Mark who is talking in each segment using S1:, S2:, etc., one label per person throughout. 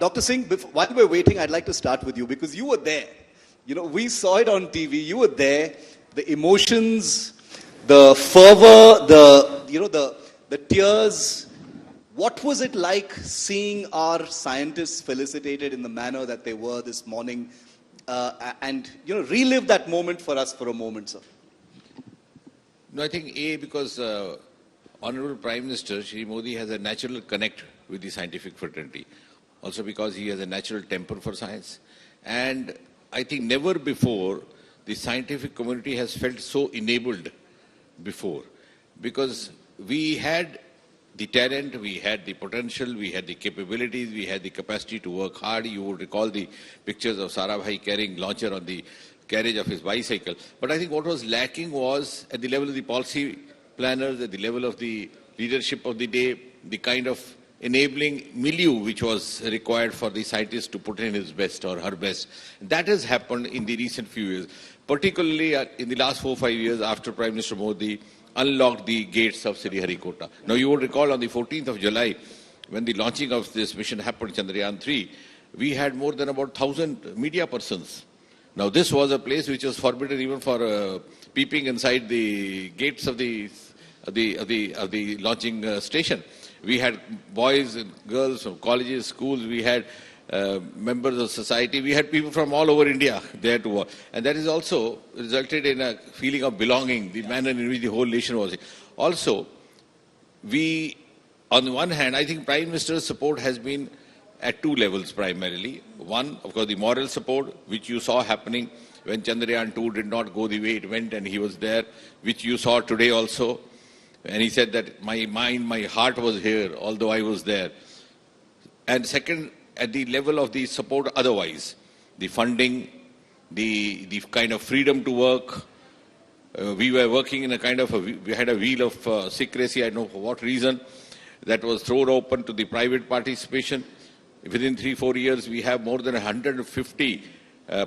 S1: Dr. Singh, while we're waiting, I'd like to start with you because you were there. You know, we saw it on TV. You were there. The emotions, the fervor, the tears. What was it like seeing our scientists felicitated in the manner that they were this morning? And relive that moment for us for a moment, sir.
S2: No, I think because Honorable Prime Minister Shri Modi has a natural connect with the scientific fraternity. Also because he has a natural temper for science. And I think never before the scientific community has felt so enabled before. Because we had the talent, we had the potential, we had the capabilities, we had the capacity to work hard. You would recall the pictures of Sarabhai carrying launcher on the carriage of his bicycle. But I think what was lacking was at the level of the policy planners, at the level of the leadership of the day, the kind of enabling milieu which was required for the scientist to put in his best or her best. That has happened in the recent few years, particularly in the last 4 or 5 years after Prime Minister Modi unlocked the gates of Sriharikota. Now you would recall on the 14th of July, when the launching of this mission happened, Chandrayaan-3, we had more than about 1,000 media persons. Now this was a place which was forbidden even for peeping inside the gates of the launching station. We had boys and girls from colleges, schools, we had members of society, we had people from all over India there to work. And that is also resulted in a feeling of belonging, the manner in which the whole nation was. Also, we, on the one hand, I think Prime Minister's support has been at two levels primarily. One, of course, the moral support, which you saw happening when Chandrayaan-2 did not go the way it went and he was there, which you saw today also. And he said that my mind, my heart was here, although I was there. And second, at the level of the support otherwise, the funding, the kind of freedom to work. We were working in a kind of, we had a wheel of secrecy, I don't know for what reason, that was thrown open to the private participation. Within 3-4 years, we have more than 150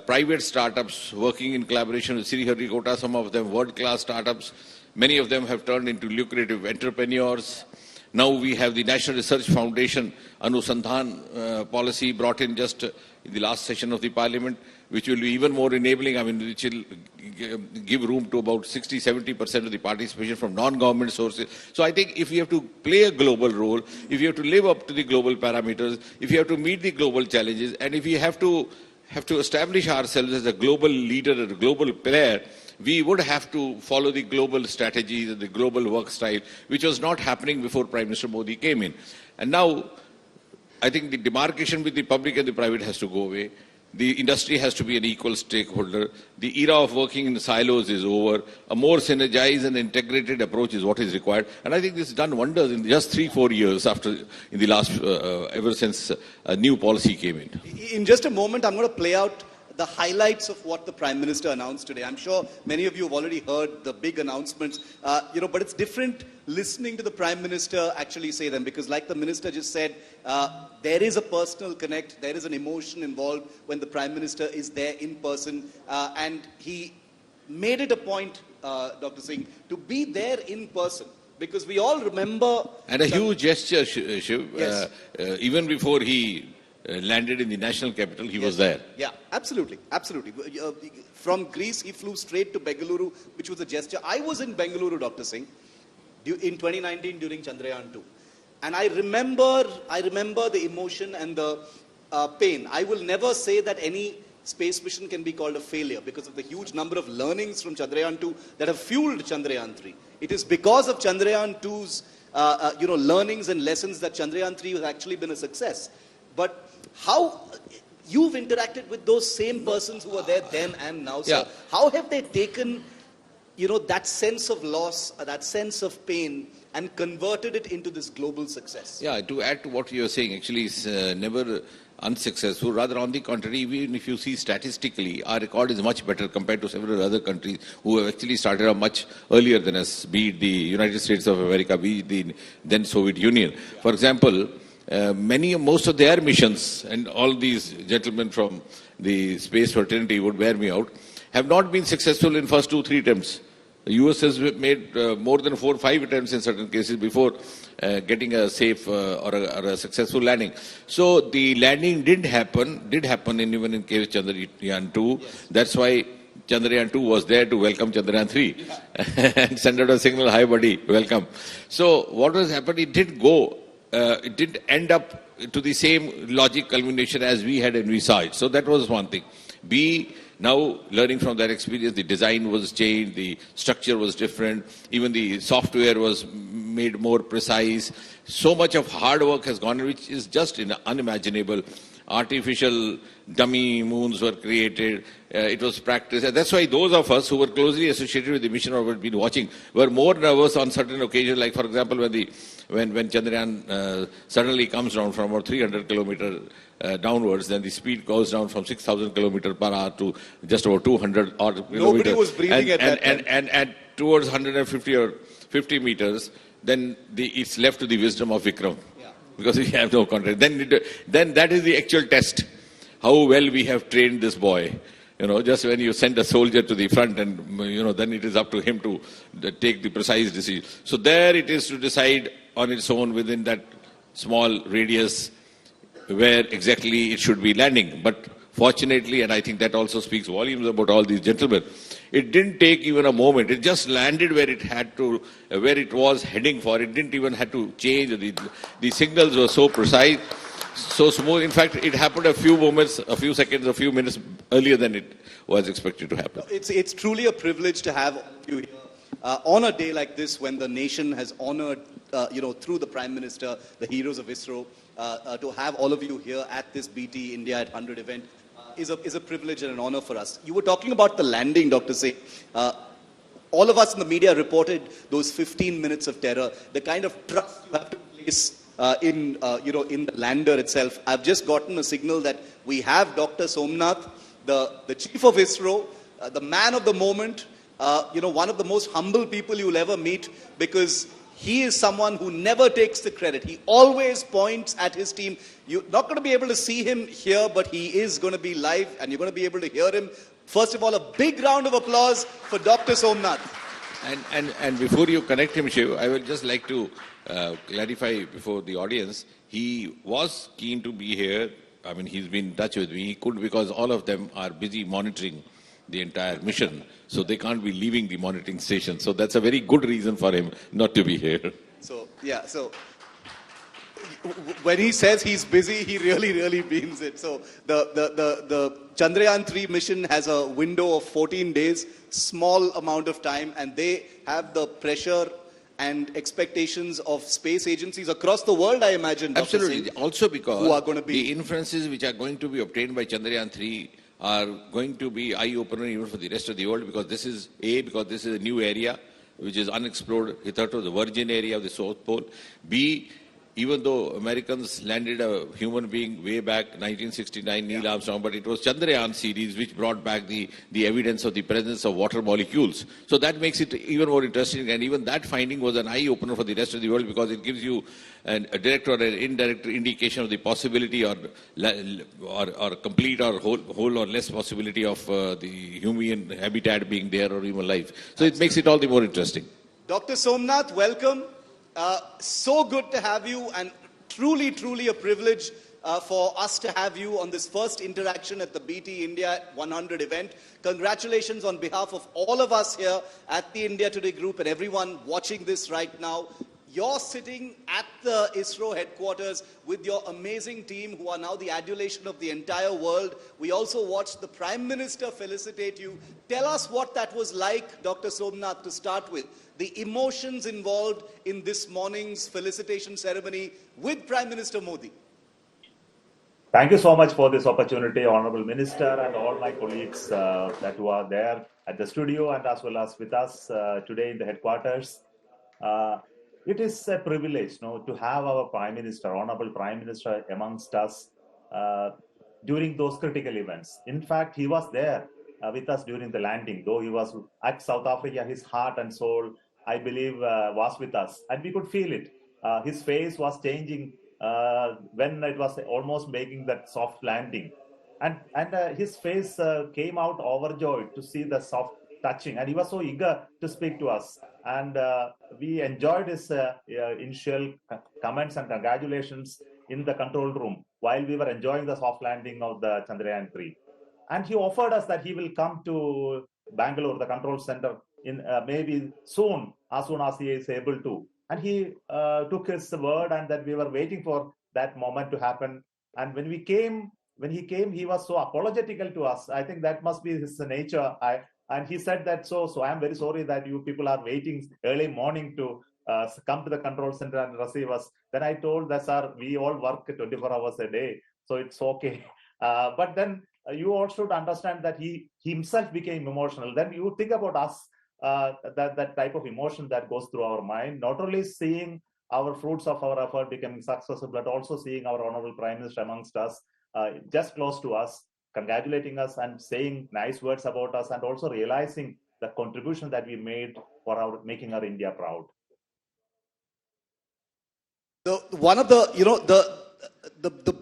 S2: private startups working in collaboration with Sriharikota, some of them world-class startups. Many of them have turned into lucrative entrepreneurs. Now we have the National Research Foundation Anusandhan policy brought in just in the last session of the Parliament, which will be even more enabling, which will give room to about 60-70% of the participation from non-government sources. So I think if you have to play a global role, if you have to live up to the global parameters, if you have to meet the global challenges, and if you have to establish ourselves as a global leader, a global player, we would have to follow the global strategies and the global work style, which was not happening before Prime Minister Modi came in. And now, I think the demarcation with the public and the private has to go away. The industry has to be an equal stakeholder. The era of working in silos is over. A more synergized and integrated approach is what is required. And I think this has done wonders in just 3-4 years in the last, ever since a new policy came in.
S1: In just a moment, I'm going to play out the highlights of what the Prime Minister announced today. I'm sure many of you have already heard the big announcements, but it's different listening to the Prime Minister actually say them, because like the Minister just said, there is a personal connect, there is an emotion involved when the Prime Minister is there in person, and he made it a point, Dr. Singh, to be there in person. Because we all remember...
S2: And a huge gesture, Shiv, yes. Even before he landed in the national capital, he was there.
S1: Yeah, absolutely, absolutely. From Greece, he flew straight to Bengaluru, which was a gesture. I was in Bengaluru, Dr. Singh, in 2019 during Chandrayaan-2. And I remember the emotion and the pain. I will never say that any space mission can be called a failure because of the huge number of learnings from Chandrayaan-2 that have fueled Chandrayaan-3. It is because of Chandrayaan-2's learnings and lessons that Chandrayaan-3 has actually been a success. But how you've interacted with those same persons who were there then and now, sir. How have they taken, that sense of loss, that sense of pain, and converted it into this global success?
S2: Yeah, to add to what you're saying, actually, it's never unsuccessful. Rather, on the contrary, even if you see statistically, our record is much better compared to several other countries who have actually started out much earlier than us, be it the United States of America, be it the then Soviet Union. For example, most of their missions, and all these gentlemen from the space fraternity would bear me out, have not been successful in first 2-3 attempts. The US has made more than 4 or 5 attempts in certain cases before getting a safe or a successful landing. So the landing did happen even in case Chandrayaan 2. Yes. That's why Chandrayaan 2 was there to welcome Chandrayaan 3 and send out a signal, hi buddy, welcome. So what has happened, it did end up to the same logic culmination as we had envisaged. So that was one thing. B, now learning from that experience, the design was changed, the structure was different, even the software was made more precise. So much of hard work has gone, which is just unimaginable. Artificial dummy moons were created. It was practiced. And that's why those of us who were closely associated with the mission or had been watching were more nervous on certain occasions. Like, for example, when Chandrayaan suddenly comes down from about 300 kilometers downwards, then the speed goes down from 6,000 kilometers per hour to just about 200 odd kilometers.
S1: Nobody was breathing at that time.
S2: And towards 150 or 50 meters, then it's left to the wisdom of Vikram. Because we have no contact. Then that is the actual test. How well we have trained this boy. Just when you send a soldier to the front and, then it is up to him to take the precise decision. So there it is to decide on its own within that small radius where exactly it should be landing. But fortunately, and I think that also speaks volumes about all these gentlemen, it didn't take even a moment. It just landed where it had to, where it was heading for. It didn't even have to change. The signals were so precise, so smooth. In fact, it happened a few moments, a few seconds, a few minutes earlier than it was expected to happen.
S1: It's truly a privilege to have you here on a day like this when the nation has honored, through the Prime Minister, the heroes of ISRO. To have all of you here at this BT India at 100 event is a privilege and an honor for us. You were talking about the landing, Dr. Singh. All of us in the media reported those 15 minutes of terror, the kind of trust you have to place in the lander itself. I've just gotten a signal that we have Dr. Somnath, the chief of ISRO, the man of the moment, one of the most humble people you'll ever meet, because he is someone who never takes the credit. He always points at his team. You're not going to be able to see him here, but he is going to be live and you're going to be able to hear him. First of all, a big round of applause for Dr. Somnath.
S2: And before you connect him, Shiv, I would just like to clarify before the audience, he was keen to be here. I mean, he's been in touch with me. He couldn't because all of them are busy monitoring the entire mission. So they can't be leaving the monitoring station. So that's a very good reason for him not to be here.
S1: So when he says he's busy, he really, really means it. So the Chandrayaan 3 mission has a window of 14 days, small amount of time, and they have the pressure and expectations of space agencies across the world, I imagine.
S2: Absolutely.
S1: Singh,
S2: also because
S1: who are going to be
S2: the inferences which are going to be obtained by Chandrayaan 3 are going to be eye-opener even for the rest of the world, because this is a new area which is unexplored hitherto, the virgin area of the South Pole. B, even though Americans landed a human being way back 1969, Neil Armstrong, but it was Chandrayaan series which brought back the evidence of the presence of water molecules. So that makes it even more interesting, and even that finding was an eye-opener for the rest of the world, because it gives you a direct or an indirect indication of the possibility or complete or whole or less possibility of the human habitat being there or human life. So it makes it all the more interesting.
S1: Dr. Somnath, welcome. So good to have you, and truly, truly a privilege for us to have you on this first interaction at the BT India 100 event. Congratulations on behalf of all of us here at the India Today Group and everyone watching this right now. You're sitting at the ISRO headquarters with your amazing team who are now the adulation of the entire world. We also watched the Prime Minister felicitate you. Tell us what that was like, Dr. Somnath, to start with. The emotions involved in this morning's felicitation ceremony with Prime Minister Modi.
S3: Thank you so much for this opportunity, Honorable Minister and all my colleagues that who are there at the studio and as well as with us today in the headquarters. It is a privilege to have our Prime Minister, Honorable Prime Minister amongst us during those critical events. In fact, he was there with us during the landing, though he was at South Africa, his heart and soul, I believe, was with us. And we could feel it. His face was changing when it was almost making that soft landing. And his face came out overjoyed to see the soft touching, and he was so eager to speak to us. And we enjoyed his initial comments and congratulations in the control room while we were enjoying the soft landing of the Chandrayaan 3. And he offered us that he will come to Bangalore, the control center, in maybe soon as he is able to. And he took his word, and that we were waiting for that moment to happen. And when he came, he was so apologetical to us. I think that must be his nature. And he said that, so I am very sorry that you people are waiting early morning to come to the control center and receive us. Then I told that, sir, we all work 24 hours a day, so it's okay. But then you all should understand that he himself became emotional. Then you think about us, that type of emotion that goes through our mind, not only seeing our fruits of our effort becoming successful, but also seeing our honorable Prime Minister amongst us, just close to us, congratulating us and saying nice words about us, and also realizing the contribution that we made for making our India proud.
S1: One of the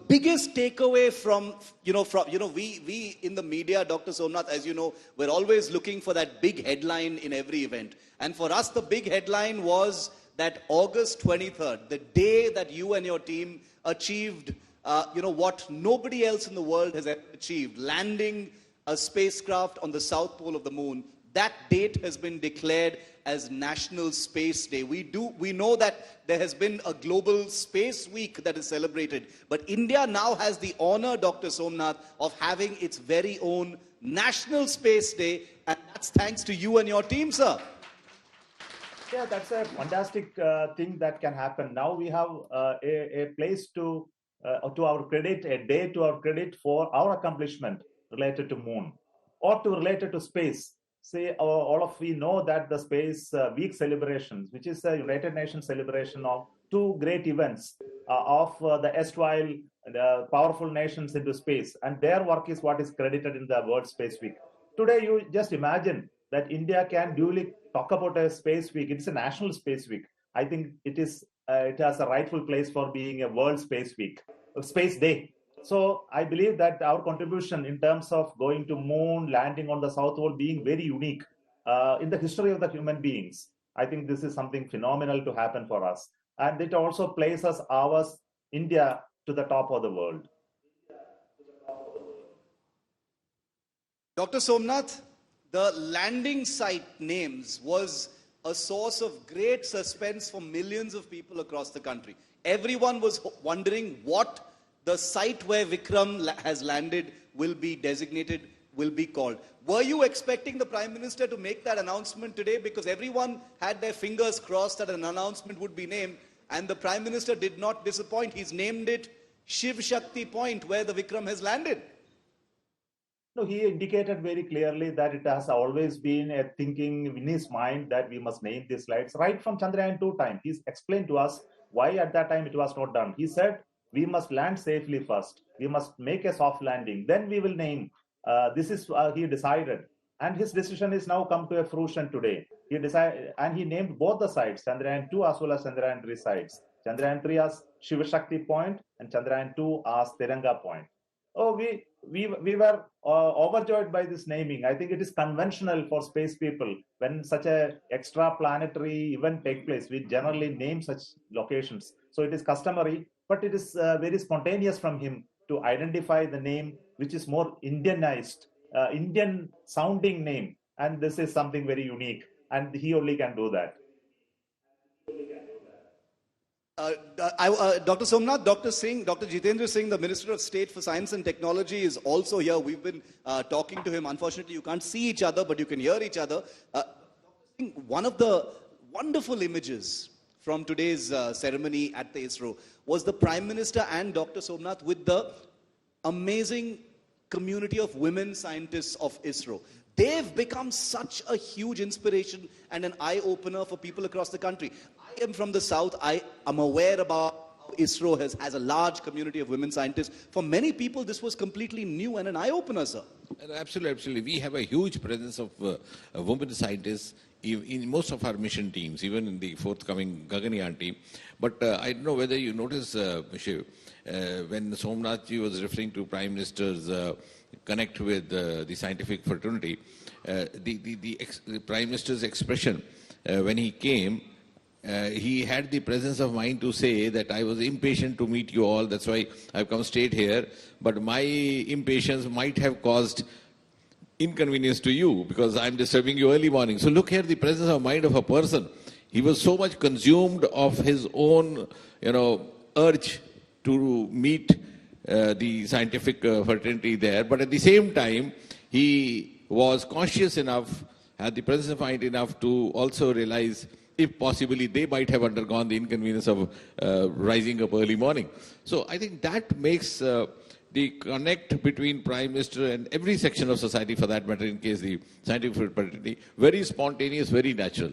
S1: biggest takeaway from we in the media, Dr. Somnath, as you know, we're always looking for that big headline in every event. And for us, the big headline was that August 23rd, the day that you and your team achieved, what nobody else in the world has ever achieved, landing a spacecraft on the south pole of the moon. That date has been declared as National Space Day. We know that there has been a global space week that is celebrated, but India now has the honor, Dr. Somnath, of having its very own National Space Day, and that's thanks to you and your team, sir.
S3: Yeah, that's a fantastic thing that can happen. Now we have a place to our credit, a day to our credit for our accomplishment related to moon or related to space. Say, all of we know that the Space Week celebrations, which is the United Nations celebration of two great events of the erstwhile powerful nations into space, and their work is what is credited in the World Space Week. Today, you just imagine that India can duly talk about a space week. It's a national space week. I think it has a rightful place for being a World Space Week, Space Day. So I believe that our contribution in terms of going to moon, landing on the South Pole, being very unique in the history of the human beings. I think this is something phenomenal to happen for us. And it also places India to the top of the world.
S1: Dr. Somnath, the landing site names was a source of great suspense for millions of people across the country. Everyone was wondering what the site where Vikram has landed will be designated, will be called. Were you expecting the Prime Minister to make that announcement today? Because everyone had their fingers crossed that an announcement would be named, and the Prime Minister did not disappoint. He's named it Shiv Shakti Point, where the Vikram has landed.
S3: No, he indicated very clearly that it has always been a thinking in his mind that we must name these lights right from Chandrayaan 2 time. He's explained to us why at that time it was not done. He said, we must land safely first. We must make a soft landing. Then we will name. This is he decided. And his decision is now come to a fruition today. He decided, and he named both the sites, Chandrayaan 2 as well as Chandrayaan 3 sites. Chandrayaan 3 as Shiva Shakti Point and Chandrayaan 2 as Tiranga Point. Oh, we were overjoyed by this naming. I think it is conventional for space people. When such a extra planetary event takes place, we generally name such locations. So it is customary, but it is very spontaneous from him to identify the name which is more Indianized, Indian sounding name. And this is something very unique, and he only can do that.
S1: Dr. Somnath, Dr. Singh, Dr. Jitendra Singh, the Minister of State for Science and Technology, is also here. We've been talking to him. Unfortunately, you can't see each other, but you can hear each other. One of the wonderful images from today's ceremony at the ISRO was the Prime Minister and Dr. Somnath with the amazing community of women scientists of ISRO. They've become such a huge inspiration and an eye-opener for people across the country. I am from the South. I am aware about ISRO has a large community of women scientists. For many people, this was completely new and an eye-opener, sir.
S2: Absolutely, absolutely. We have a huge presence of women scientists in most of our mission teams, even in the forthcoming Gaganyaan team. But I don't know whether you notice, Shiv, when Somnath ji was referring to Prime Minister's connect with the scientific fraternity, the Prime Minister's expression when he came, he had the presence of mind to say that I was impatient to meet you all, that's why I've come straight here, but my impatience might have caused inconvenience to you because I'm disturbing you early morning. So look here, the presence of mind of a person. He was so much consumed of his own, urge to meet the scientific fraternity there, but at the same time, he was conscious enough, had the presence of mind enough to also realize if possibly they might have undergone the inconvenience of rising up early morning. So I think that makes the connect between Prime Minister and every section of society, for that matter, in case the scientific fraternity, very spontaneous, very natural.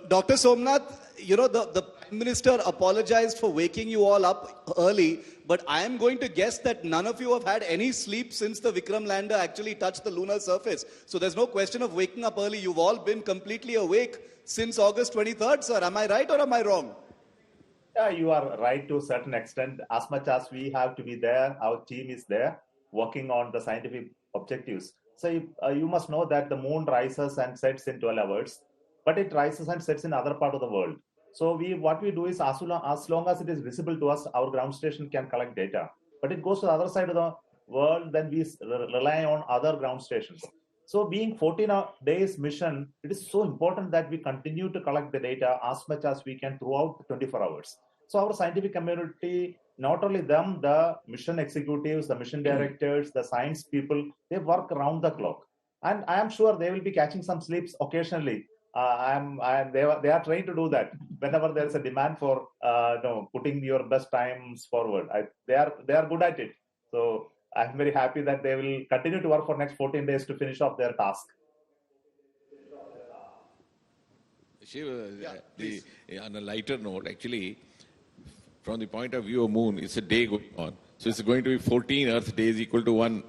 S1: Dr. Somnath, the Prime Minister apologized for waking you all up early, but I am going to guess that none of you have had any sleep since the Vikram lander actually touched the lunar surface. So there's no question of waking up early. You've all been completely awake since August 23rd, sir. Am I right or am I wrong?
S3: Yeah, you are right to a certain extent. As much as we have to be there, our team is there working on the scientific objectives. So you must know that the moon rises and sets in 12 hours, but it rises and sets in other part of the world. So what we do is as long as it is visible to us, our ground station can collect data. But it goes to the other side of the world, then we rely on other ground stations. So being 14 days mission, it is so important that we continue to collect the data as much as we can throughout the 24 hours. So our scientific community, not only them, the mission executives, the mission directors, the science people, they work around the clock. And I am sure they will be catching some sleeps occasionally. They are trained to do that whenever there is a demand for putting your best times forward. They are good at it. So I'm very happy that they will continue to work for next 14 days to finish off their task.
S2: Shiva, on a lighter note, actually, from the point of view of moon, it's a day going on. So it's going to be 14 Earth days equal to 1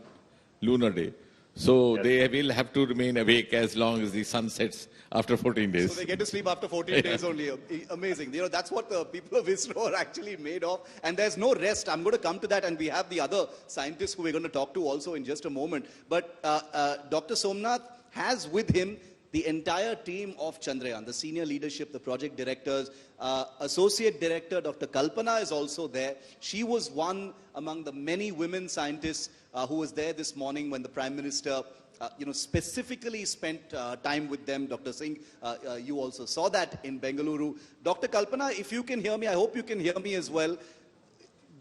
S2: lunar day. So yes, they will have to remain awake as long as the sun sets after 14 days.
S1: So they get to sleep after 14 days only. Amazing. That's what the people of ISRO are actually made of. And there's no rest. I'm going to come to that, and we have the other scientists who we're going to talk to also in just a moment. But Dr. Somnath has with him the entire team of Chandrayaan, the senior leadership, the project directors, associate director Dr. Kalpana is also there. She was one among the many women scientists who was there this morning when the Prime Minister specifically spent time with them. Dr. Singh, you also saw that in Bengaluru. Dr. Kalpana, if you can hear me, I hope you can hear me as well.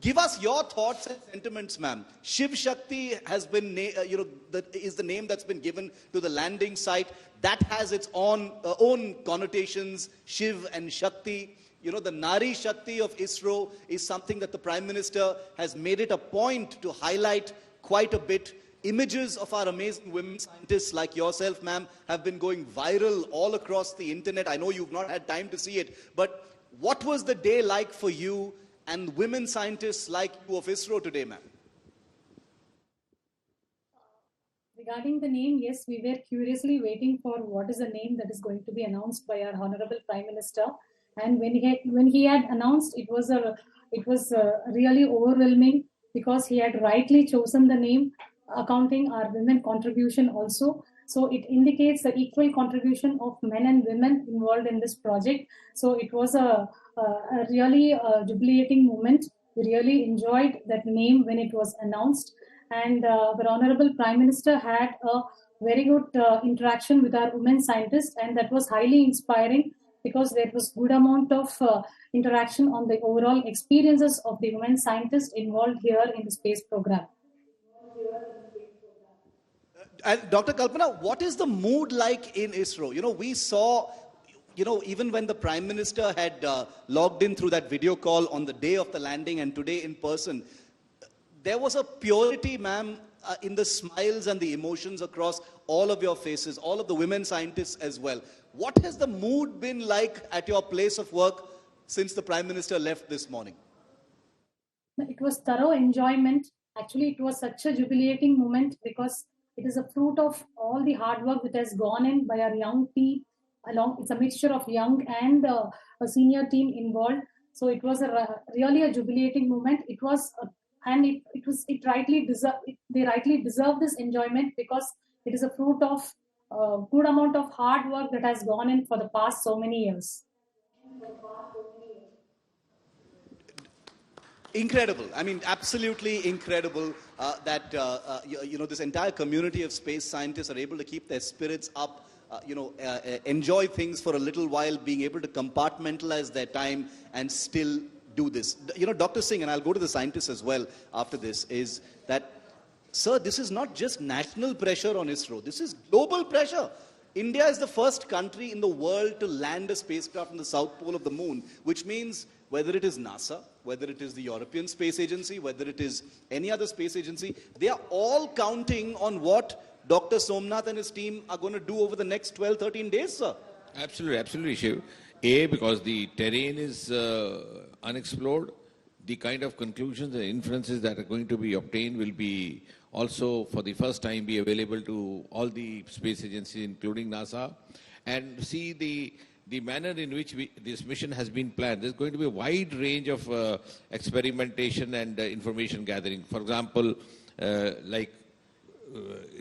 S1: Give us your thoughts and sentiments, ma'am. Shiv Shakti has been, is the name that's been given to the landing site. That has its own connotations, Shiv and Shakti. The Nari Shakti of ISRO is something that the Prime Minister has made it a point to highlight quite a bit. Images of our amazing women scientists like yourself, ma'am, have been going viral all across the internet. I know you've not had time to see it, but what was the day like for you and women scientists like you of ISRO today, ma'am?
S4: Regarding the name, yes, we were curiously waiting for what is the name that is going to be announced by our Honorable Prime Minister. And when he had announced, it was really overwhelming because he had rightly chosen the name, accounting our women contribution also. So it indicates the equal contribution of men and women involved in this project. So it was a really jubilating moment. We really enjoyed that name when it was announced. And the Honorable Prime Minister had a very good interaction with our women scientists, and that was highly inspiring because there was good amount of interaction on the overall experiences of the women scientists involved here in the space program.
S1: And Dr. Kalpana, what is the mood like in ISRO? We saw, even when the Prime Minister had logged in through that video call on the day of the landing and today in person, there was a purity, ma'am, in the smiles and the emotions across all of your faces, all of the women scientists as well. What has the mood been like at your place of work since the Prime Minister left this morning?
S4: It was thorough enjoyment. Actually, it was such a jubilating moment because it is a fruit of all the hard work that has gone in by our young team. It's a mixture of young and a senior team involved. So it was really a jubilating moment. It was, and it rightly deserved. They rightly deserve this enjoyment because it is a fruit of a good amount of hard work that has gone in for the past so many years.
S1: Incredible. I mean, absolutely incredible that this entire community of space scientists are able to keep their spirits up, enjoy things for a little while, being able to compartmentalize their time and still do this. Dr. Singh, and I'll go to the scientists as well after this, is that, sir, this is not just national pressure on ISRO. This is global pressure. India is the first country in the world to land a spacecraft on the south pole of the moon, which means whether it is NASA, whether it is the European Space Agency, whether it is any other space agency, they are all counting on what Dr. Somnath and his team are going to do over the next 12, 13 days, sir.
S2: Absolutely, Shiv. A, because the terrain is unexplored, the kind of conclusions and inferences that are going to be obtained will be also for the first time be available to all the space agencies, including NASA, and see the manner in which this mission has been planned. There's going to be a wide range of experimentation and information gathering. For example,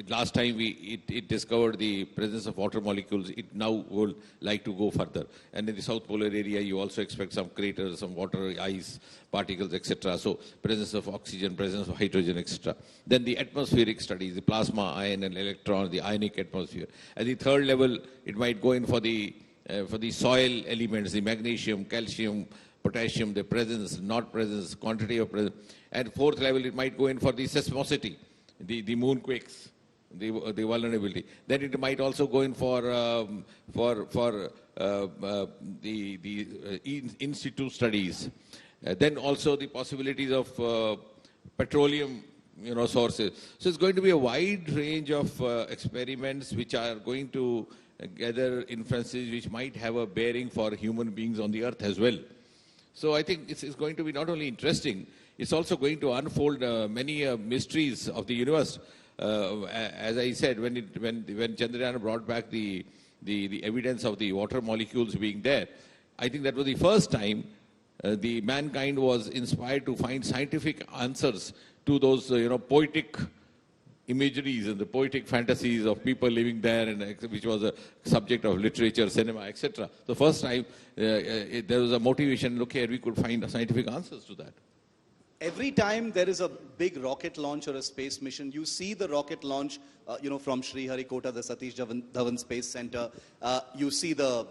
S2: last time it discovered the presence of water molecules, it now would like to go further. And in the South Polar area, you also expect some craters, some water, ice, particles, etc. So presence of oxygen, presence of hydrogen, etc. Then the atmospheric studies, the plasma, ion and electron, the ionic atmosphere. At the third level, it might go in for the soil elements, the magnesium, calcium, potassium, the presence, not presence, quantity of presence. At fourth level, it might go in for the seismicity, the moonquakes, the vulnerability. Then it might also go in for in situ studies. Then also the possibilities of petroleum, sources. So it's going to be a wide range of experiments which are going to gather inferences which might have a bearing for human beings on the earth as well. So I think it's going to be not only interesting, it's also going to unfold many mysteries of the universe. As I said, when Chandrayaan brought back the evidence of the water molecules being there, I think that was the first time the mankind was inspired to find scientific answers to those poetic imageries and the poetic fantasies of people living there, and which was a subject of literature, cinema, etc. The first time there was a motivation, look here, we could find scientific answers to that.
S1: Every time there is a big rocket launch or a space mission, you see the rocket launch, from Sriharikota, the Satish Dhawan Space Center. You see the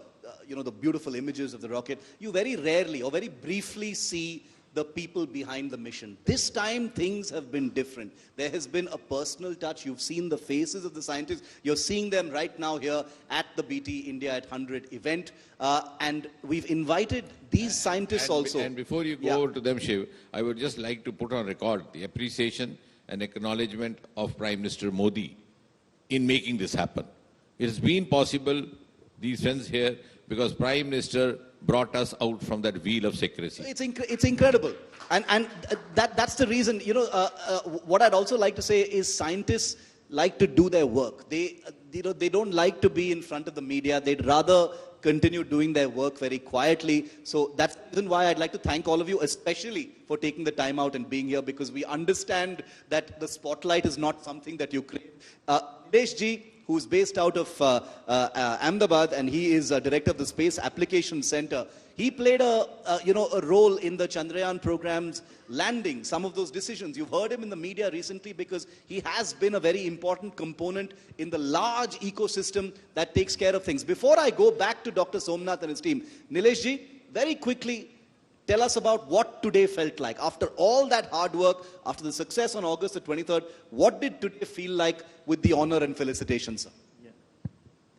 S1: beautiful images of the rocket. You very rarely or very briefly see the people behind the mission. This time things have been different. There has been a personal touch. You've seen the faces of the scientists. You're seeing them right now here at the BT India at 100 event. And we've invited these scientists also.
S2: And before you go over to them, Shiv, I would just like to put on record the appreciation and acknowledgement of Prime Minister Modi in making this happen. It has been possible, these friends here, because Prime Minister brought us out from that wheel of secrecy.
S1: It's incredible. And that's the reason, what I'd also like to say is scientists like to do their work. They don't like to be in front of the media. They'd rather continue doing their work very quietly. So that's the reason why I'd like to thank all of you, especially for taking the time out and being here, because we understand that the spotlight is not something that you create. Nilesh ji, who's based out of Ahmedabad, and he is director of the Space Application Center. He played a role in the Chandrayaan program's landing, some of those decisions. You've heard him in the media recently because he has been a very important component in the large ecosystem that takes care of things. Before I go back to Dr. Somnath and his team, Nilesh ji, very quickly, tell us about what today felt like. After all that hard work, after the success on August the 23rd, what did today feel like with the honor and felicitations, sir?
S5: Yeah.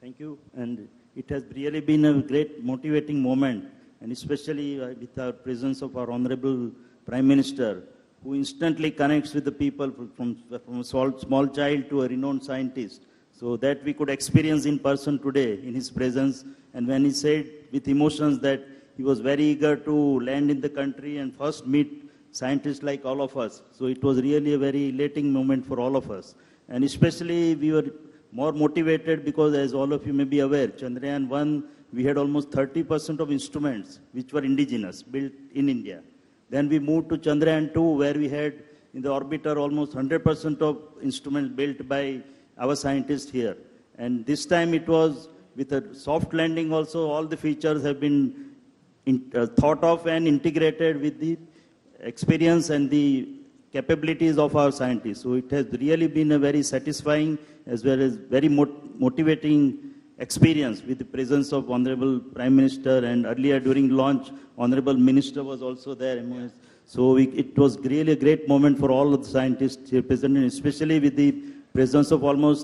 S5: Thank you. And it has really been a great motivating moment, and especially with our presence of our Honorable Prime Minister, who instantly connects with the people from a small child to a renowned scientist. So that we could experience in person today in his presence. And when he said with emotions that he was very eager to land in the country and first meet scientists like all of us. So it was really a very elating moment for all of us. And especially we were more motivated because, as all of you may be aware, Chandrayaan 1, we had almost 30% of instruments which were indigenous, built in India. Then we moved to Chandrayaan 2, where we had in the orbiter almost 100% of instruments built by our scientists here. And this time it was with a soft landing also, all the features have been thought of and integrated with the experience and the capabilities of our scientists. So it has really been a very satisfying as well as very motivating experience with the presence of Honorable Prime Minister, and earlier during launch, Honorable Minister was also there. So it was really a great moment for all of the scientists here present, and especially with the presence of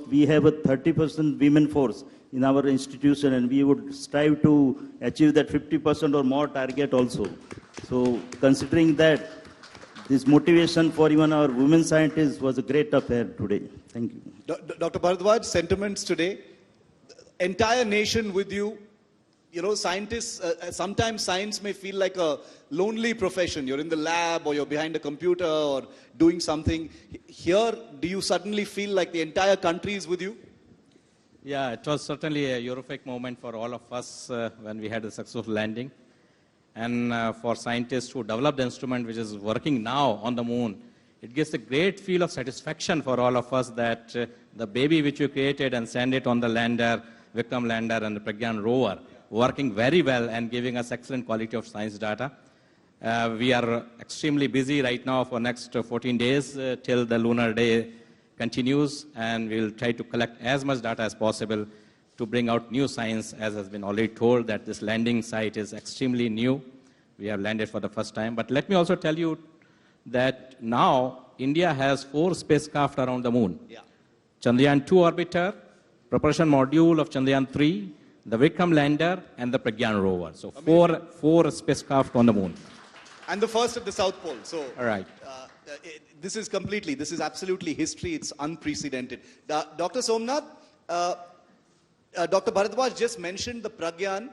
S5: we have a 30% women force in our institution, and we would strive to achieve that 50% or more target also. So considering that, this motivation for even our women scientists was a great affair today. Thank you.
S1: Dr. Bharadwaj, sentiments today. Entire nation with you. You know, scientists, sometimes science may feel like a lonely profession. You're in the lab or you're behind a computer or doing something. Here, do you suddenly feel like the entire country is with you?
S6: Yeah, it was certainly a euphoric moment for all of us when we had a successful landing. And for scientists who developed the instrument which is working now on the moon, it gives a great feel of satisfaction for all of us that the baby which you created and sent it on the lander, Vikram lander and the Pragyan rover, working very well and giving us excellent quality of science data. We are extremely busy right now for next 14 days till the lunar day continues, and we'll try to collect as much data as possible to bring out new science, as has been already told that this landing site is extremely new. We have landed for the first time. But let me also tell you that now India has 4 spacecraft around the moon.
S1: Yeah.
S6: Chandrayaan 2 orbiter, propulsion module of Chandrayaan 3, the Vikram lander, and the Pragyan rover. So four spacecraft on the moon.
S1: And the first at the South Pole. So,
S6: all right.
S1: This is absolutely history. It's unprecedented. Dr. Somnath, Dr. Bharadwaj just mentioned the Pragyan.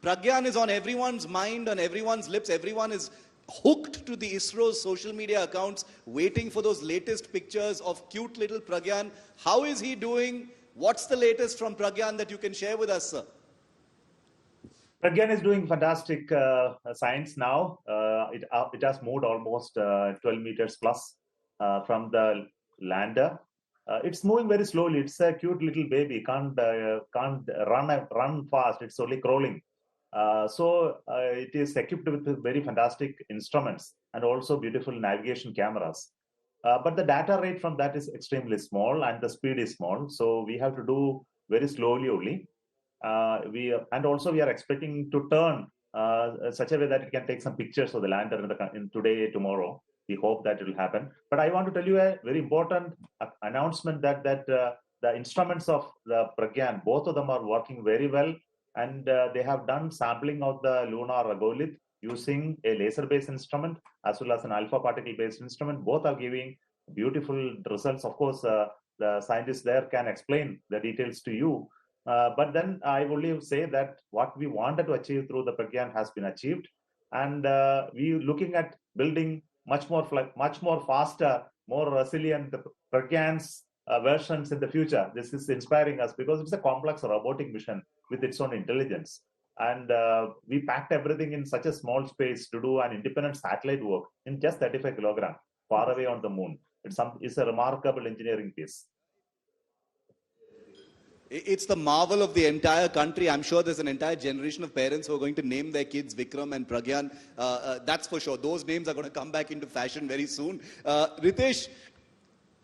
S1: Pragyan is on everyone's mind, on everyone's lips. Everyone is hooked to the ISRO's social media accounts, waiting for those latest pictures of cute little Pragyan. How is he doing? What's the latest from Pragyan that you can share with us, sir?
S3: Pragyan is doing fantastic science now. It has moved almost 12 meters plus from the lander. It's moving very slowly. It's a cute little baby. Can't run fast. It's only crawling. So it is equipped with very fantastic instruments and also beautiful navigation cameras. But the data rate from that is extremely small and the speed is small. So we have to do very slowly only. We are expecting to turn such a way that it can take some pictures of the lander in today, tomorrow. We hope that it will happen. But I want to tell you a very important announcement that the instruments of the Pragyan, both of them are working very well, and they have done sampling of the lunar regolith using a laser-based instrument as well as an alpha particle-based instrument. Both are giving beautiful results. Of course, the scientists there can explain the details to you. But then I only say that what we wanted to achieve through the Pragyan has been achieved, and we looking at building much more faster, more resilient Pragyans versions in the future. This is inspiring us because it's a complex robotic mission with its own intelligence, and we packed everything in such a small space to do an independent satellite work in just 35 kilograms far away on the moon. It's a remarkable engineering piece.
S1: It's the marvel of the entire country. I'm sure there's an entire generation of parents who are going to name their kids Vikram and Pragyan. That's for sure. Those names are going to come back into fashion very soon. Ritesh,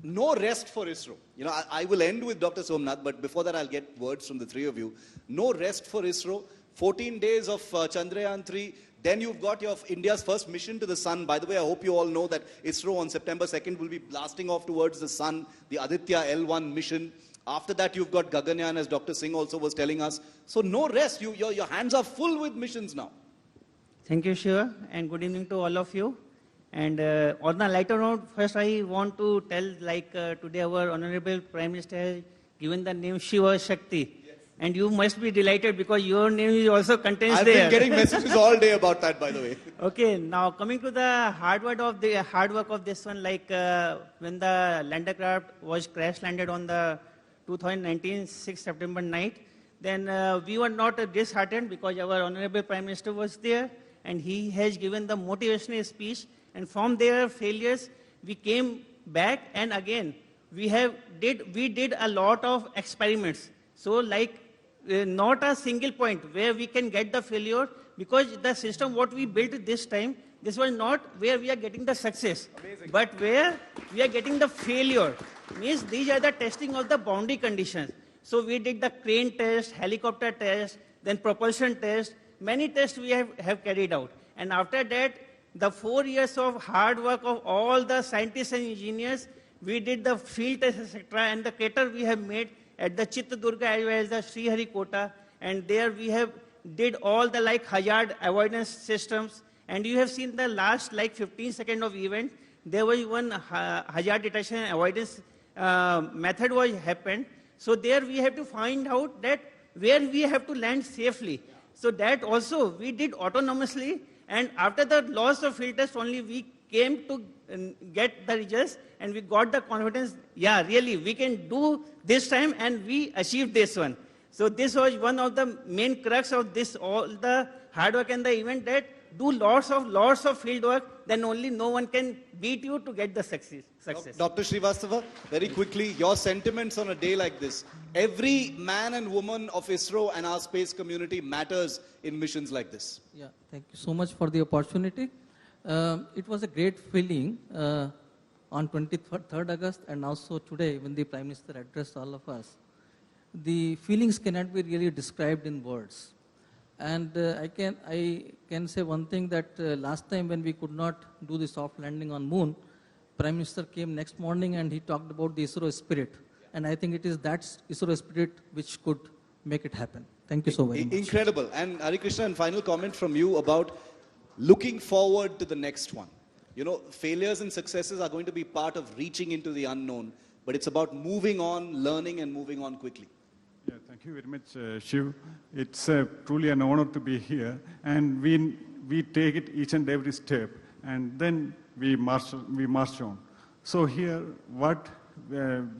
S1: no rest for ISRO. You know, I will end with Dr. Somnath, but before that, I'll get words from the three of you. No rest for ISRO. 14 days of Chandrayaan 3. Then you've got your India's first mission to the sun. By the way, I hope you all know that ISRO on September 2nd will be blasting off towards the sun, the Aditya L1 mission. After that, you've got Gaganyaan, as Dr. Singh also was telling us. So no rest. Your hands are full with missions now.
S7: Thank you, Shiva, and good evening to all of you. And on a lighter note, first I want to tell, today our Honorable Prime Minister has given the name Shiva Shakti. Yes. And you must be delighted because your name is also contains
S1: I've
S7: there.
S1: been getting messages all day about that, by the way.
S7: Okay, now coming to the hard work of this one, like when the lander craft was crash landed on the 2019 6 September night, then we were not disheartened because our Honorable Prime Minister was there and he has given the motivational speech. And from their failures, we came back and again we did a lot of experiments. So like not a single point where we can get the failure because the system what we built this time, this was not where we are getting the success, but where we are getting the failure. Means these are the testing of the boundary conditions. So we did the crane test, helicopter test, then propulsion test. Many tests we have carried out. And after that, the 4 years of hard work of all the scientists and engineers, we did the field test, etc. And the crater we have made at the Chittadurga as well as the Sriharikota. And there we have did all the like hazard avoidance systems. And you have seen the last like 15 seconds of event. There was one hazard detection and avoidance method was happened. So there we have to find out that where we have to land safely. So that also we did autonomously. And after the loss of field test only we came to get the results and we got the confidence, yeah, really, we can do this time and we achieved this one. So this was one of the main crux of this, all the hard work and the event that do lots of field work, then only no one can beat you to get the success.
S1: Dr. Srivastava, very quickly, your sentiments on a day like this. Every man and woman of ISRO and our space community matters in missions like this.
S8: Yeah, thank you so much for the opportunity. It was a great feeling on 23rd August and also today when the Prime Minister addressed all of us. The feelings cannot be really described in words. And I can say one thing that last time when we could not do the soft landing on moon, Prime Minister came next morning and he talked about the ISRO spirit. And I think it is that ISRO spirit which could make it happen. Thank you so very much.
S1: Incredible. And Hari Krishna, and final comment from you about looking forward to the next one. You know, failures and successes are going to be part of reaching into the unknown, but it's about moving on, learning and moving on quickly.
S9: Yeah, thank you very much, Shiv. It's truly an honor to be here, and we take it each and every step, and then we march on. So here,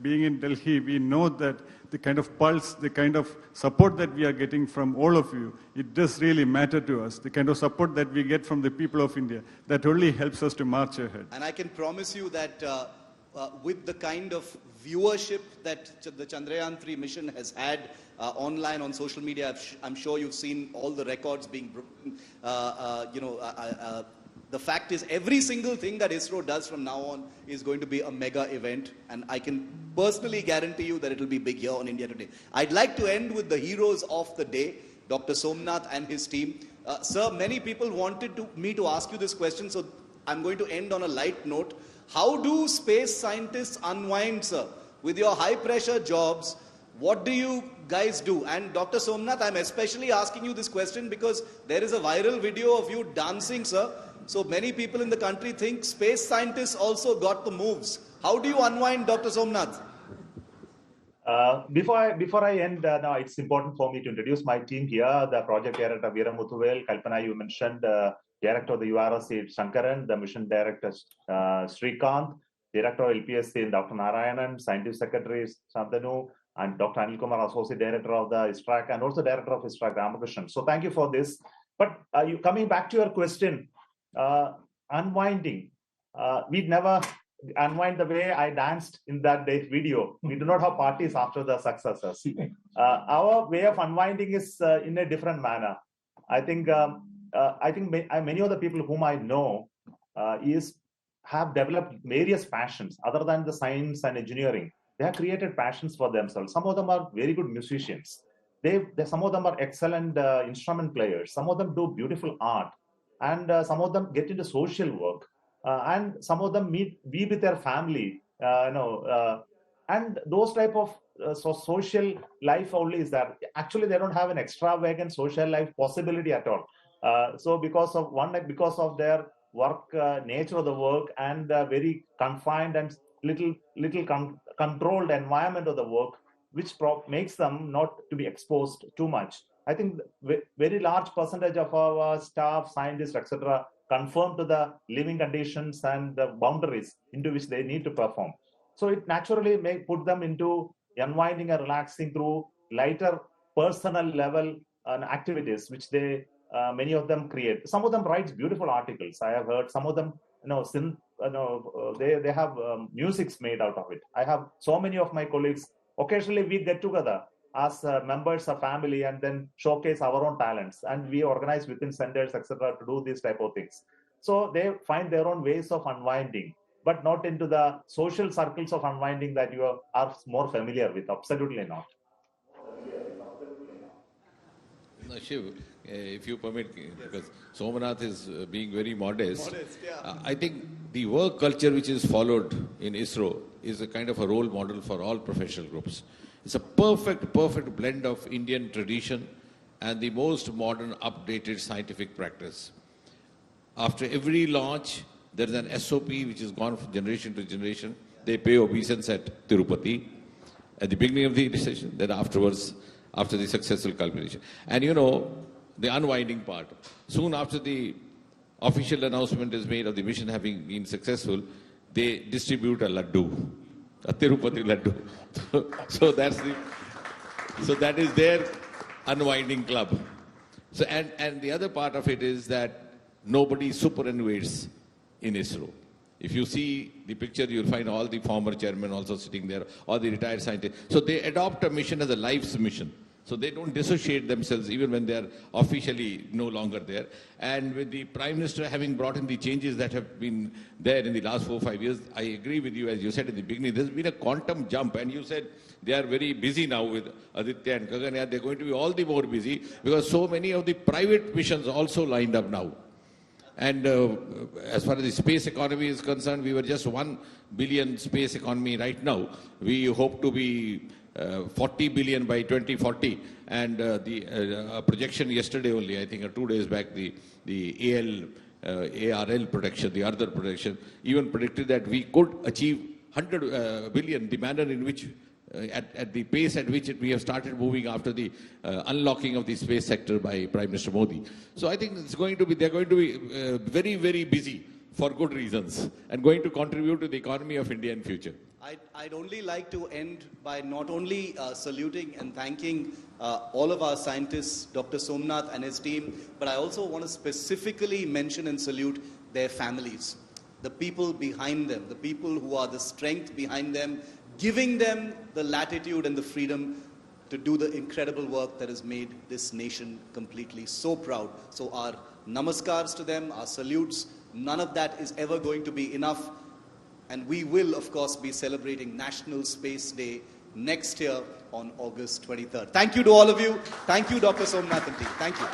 S9: being in Delhi, we know that the kind of pulse, the kind of support that we are getting from all of you, it does really matter to us. The kind of support that we get from the people of India, that only helps us to march ahead.
S1: And I can promise you that with the kind of viewership that the Chandrayaan-3 mission has had online on social media, I'm sure you've seen all the records being broken. The fact is, every single thing that ISRO does from now on is going to be a mega event, and I can personally guarantee you that it will be big here on India Today. I'd like to end with the heroes of the day, Dr. Somnath and his team. Sir, many people wanted me to ask you this question, so I'm going to end on a light note. How do space scientists unwind, sir? With your high-pressure jobs, what do you guys do? And Dr. Somnath, I'm especially asking you this question because there is a viral video of you dancing, sir. So many people in the country think space scientists also got the moves. How do you unwind, Dr. Somnath?
S3: Before I end, now it's important for me to introduce my team here. The project director Veera Muthuvel, Kalpana you mentioned, director of the URSC Shankaran, the mission director Srikanth, director of LPSC Dr. Narayanan, scientific secretary Santanu, and Dr. Anil Kumar, associate director of the ISTRAC, and also director of ISTRAC Ramakrishnan. So thank you for this. But you coming back to your question, unwinding. We'd never unwind the way I danced in that day's video. We do not have parties after the successes. Our way of unwinding is in a different manner. I think many of the people whom I know have developed various passions other than the science and engineering. They have created passions for themselves. Some of them are very good musicians. Some of them are excellent instrument players. Some of them do beautiful art. And some of them get into social work. And some of them be with their family, and those type of social life only is that actually they don't have an extravagant social life possibility at all. So because of their work, nature of the work, and very confined and little controlled environment of the work, which makes them not to be exposed too much. I think very large percentage of our staff, scientists, etc., conform to the living conditions and the boundaries into which they need to perform. So it naturally may put them into unwinding and relaxing through lighter personal level activities, which they many of them create. Some of them write beautiful articles. I have heard some of them, they have musics made out of it. I have so many of my colleagues. Occasionally we get together as members of family and then showcase our own talents, and we organize within centers, etc., to do these type of things. So they find their own ways of unwinding, but not into the social circles of unwinding that you are more familiar with. Absolutely not.
S2: No, Shiv, if you permit, because Somnath is being very modest. I think the work culture which is followed in ISRO is a kind of a role model for all professional groups. It's a perfect blend of Indian tradition and the most modern, updated scientific practice. After every launch, there is an SOP which is gone from generation to generation. They pay obeisance at Tirupati at the beginning of the session, then afterwards, after the successful culmination. And the unwinding part. Soon after the official announcement is made of the mission having been successful, they distribute a laddu, a Tirupati laddu. So that is their unwinding club. So and the other part of it is that nobody superannuates in ISRO. If you see the picture, you'll find all the former chairmen also sitting there, all the retired scientists. So they adopt a mission as a life's mission. So they don't dissociate themselves even when they're officially no longer there. And with the Prime Minister having brought in the changes that have been there in the last 4 or 5 years, I agree with you, as you said in the beginning, there's been a quantum jump. And you said they are very busy now with Aditya and Gaganyaan. They're going to be all the more busy because so many of the private missions also lined up now. And as far as the space economy is concerned, we were just 1 billion space economy right now. We hope to be 40 billion by 2040. And the projection yesterday only, I think 2 days back, the ARL projection, the other projection, even predicted that we could achieve 100 billion, the manner in which at the pace at which we have started moving after the unlocking of the space sector by Prime Minister Modi. So I think they're going to be very, very busy for good reasons and going to contribute to the economy of India in future.
S1: I'd only like to end by not only saluting and thanking all of our scientists, Dr. Somnath and his team, but I also want to specifically mention and salute their families, the people behind them, the people who are the strength behind them, giving them the latitude and the freedom to do the incredible work that has made this nation completely so proud. So our namaskars to them, our salutes, none of that is ever going to be enough. And we will, of course, be celebrating National Space Day next year on August 23rd. Thank you to all of you. Thank you, Dr. Somnath and team. Thank you.